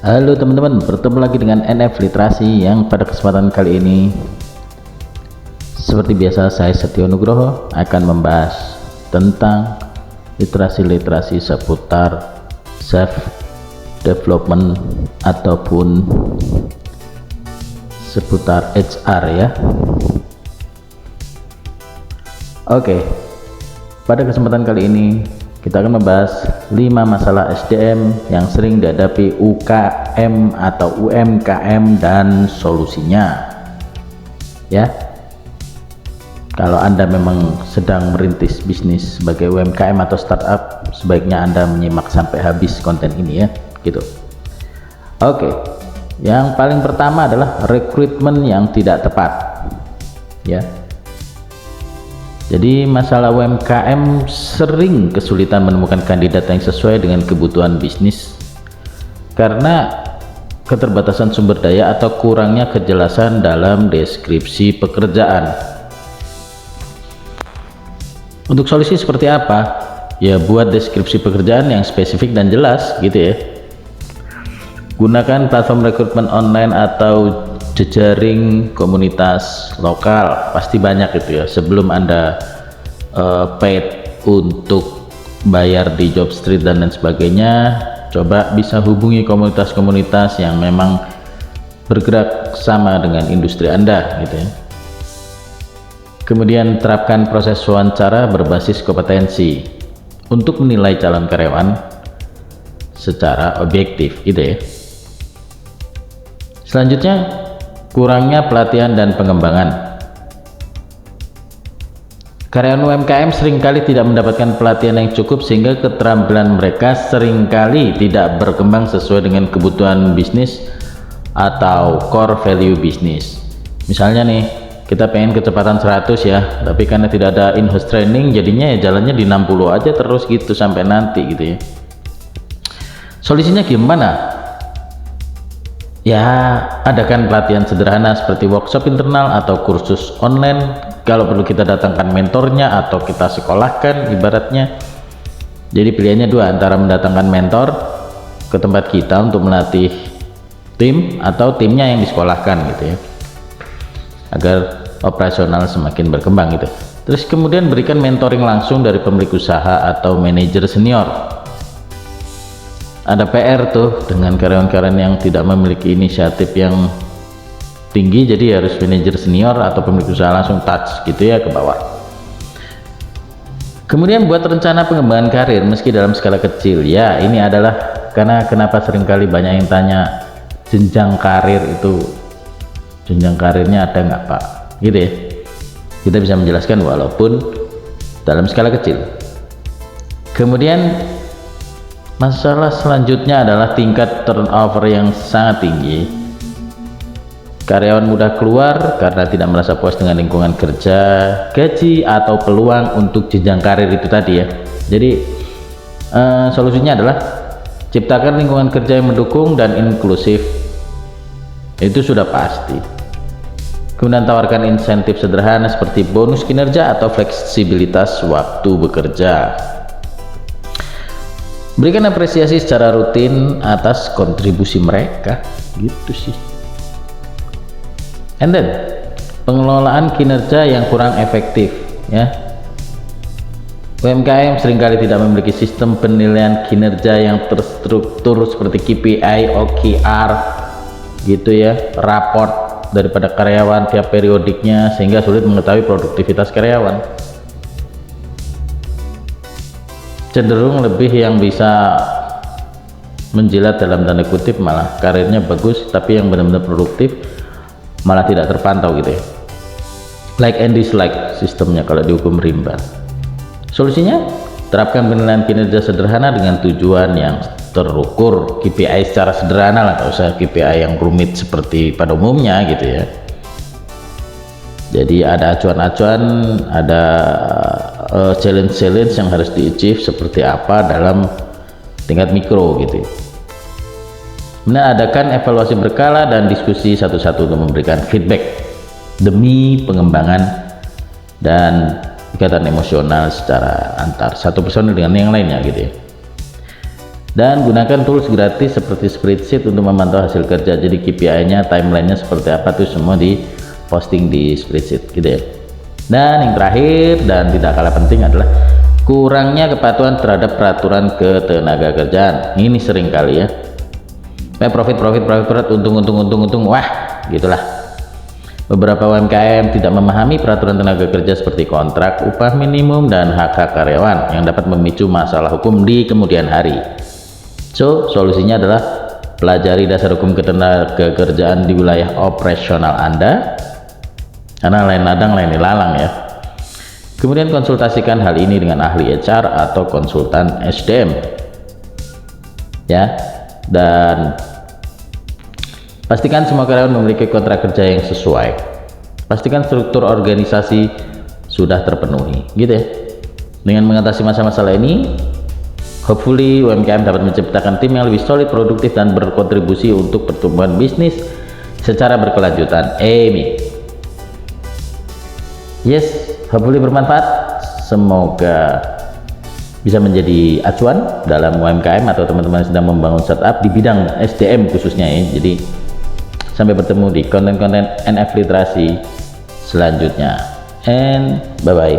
Halo teman-teman, bertemu lagi dengan NF Literasi yang pada kesempatan kali ini seperti biasa saya Setio Nugroho akan membahas tentang literasi-literasi seputar self development ataupun seputar HR ya. Oke, pada kesempatan kali ini kita akan membahas 5 masalah SDM yang sering dihadapi UKM atau UMKM dan solusinya ya. Kalau Anda memang sedang merintis bisnis sebagai UMKM atau startup, sebaiknya Anda menyimak sampai habis konten ini ya gitu. Oke, yang paling pertama adalah rekrutmen yang tidak tepat ya. Jadi masalah UMKM sering kesulitan menemukan kandidat yang sesuai dengan kebutuhan bisnis karena keterbatasan sumber daya atau kurangnya kejelasan dalam deskripsi pekerjaan. Untuk solusi seperti apa? Ya buat deskripsi pekerjaan yang spesifik dan jelas gitu ya. Gunakan platform rekrutmen online atau jejaring komunitas lokal, pasti banyak itu ya. Sebelum Anda paid untuk bayar di Jobstreet dan lain sebagainya, coba bisa hubungi komunitas-komunitas yang memang bergerak sama dengan industri Anda gitu ya. Kemudian terapkan proses wawancara berbasis kompetensi untuk menilai calon karyawan secara objektif gitu ya. Selanjutnya, kurangnya pelatihan dan pengembangan. Karyawan UMKM seringkali tidak mendapatkan pelatihan yang cukup sehingga keterampilan mereka seringkali tidak berkembang sesuai dengan kebutuhan bisnis atau core value bisnis. Misalnya nih, kita pengen kecepatan 100 ya, tapi karena tidak ada in-house training jadinya ya jalannya di 60 aja terus gitu sampai nanti gitu ya. Solusinya gimana? Ya, adakan pelatihan sederhana seperti workshop internal atau kursus online. Kalau perlu kita datangkan mentornya atau kita sekolahkan ibaratnya. Jadi pilihannya dua, antara mendatangkan mentor ke tempat kita untuk melatih tim atau timnya yang disekolahkan gitu ya, agar operasional semakin berkembang gitu. Terus kemudian berikan mentoring langsung dari pemilik usaha atau manajer senior. Ada PR tuh dengan karyawan-karyawan yang tidak memiliki inisiatif yang tinggi, jadi harus manajer senior atau pemilik usaha langsung touch gitu ya ke bawah. Kemudian buat rencana pengembangan karir meski dalam skala kecil ya. Ini adalah karena kenapa seringkali banyak yang tanya jenjang karir itu, jenjang karirnya ada nggak Pak gitu ya. Kita bisa menjelaskan walaupun dalam skala kecil. Kemudian masalah selanjutnya adalah tingkat turnover yang sangat tinggi. Karyawan mudah keluar karena tidak merasa puas dengan lingkungan kerja, gaji, atau peluang untuk jenjang karir itu tadi ya. Jadi solusinya adalah ciptakan lingkungan kerja yang mendukung dan inklusif. Itu sudah pasti. Kemudian tawarkan insentif sederhana seperti bonus kinerja atau fleksibilitas waktu bekerja. Berikan apresiasi secara rutin atas kontribusi mereka gitu sih. And then pengelolaan kinerja yang kurang efektif ya. UMKM seringkali tidak memiliki sistem penilaian kinerja yang terstruktur seperti KPI, OKR gitu ya, raport daripada karyawan tiap periodiknya, sehingga sulit mengetahui produktivitas karyawan. Cenderung lebih yang bisa menjilat dalam tanda kutip, malah karirnya bagus tapi yang benar-benar produktif malah tidak terpantau gitu ya. Like and dislike sistemnya kalau dihukum rimba. Solusinya, terapkan penilaian kinerja sederhana dengan tujuan yang terukur. KPI secara sederhana lah, nggak usah KPI yang rumit seperti pada umumnya gitu ya. Jadi ada acuan-acuan, ada challenge-challenge yang harus di-achieve seperti apa dalam tingkat mikro gitu. Nah, adakan evaluasi berkala dan diskusi satu-satu untuk memberikan feedback demi pengembangan dan ikatan emosional secara antar satu personil dengan yang lainnya gitu ya. Dan gunakan tools gratis seperti spreadsheet untuk memantau hasil kerja. Jadi KPI-nya, timeline-nya seperti apa tuh semua di posting di spreadsheet gitu ya. Dan yang terakhir dan tidak kalah penting adalah kurangnya kepatuhan terhadap peraturan ketenaga kerjaan. Ini sering kali ya. Profit, untung, wah gitulah. Beberapa UMKM tidak memahami peraturan tenaga kerja seperti kontrak, upah minimum, dan hak-hak karyawan yang dapat memicu masalah hukum di kemudian hari. So, solusinya adalah pelajari dasar hukum ketenaga kerjaan di wilayah operasional Anda, karena lain ladang lain ilalang ya. Kemudian konsultasikan hal ini dengan ahli HR atau konsultan SDM ya, dan pastikan semua karyawan memiliki kontrak kerja yang sesuai. Pastikan struktur organisasi sudah terpenuhi gitu ya. Dengan mengatasi masalah-masalah ini, hopefully UMKM dapat menciptakan tim yang lebih solid, produktif, dan berkontribusi untuk pertumbuhan bisnis secara berkelanjutan. Amin. Yes, hopefully bermanfaat. Semoga bisa menjadi acuan dalam UMKM atau teman-teman yang sedang membangun startup di bidang SDM khususnya ya. Jadi sampai bertemu di konten-konten NF literasi selanjutnya, and bye bye.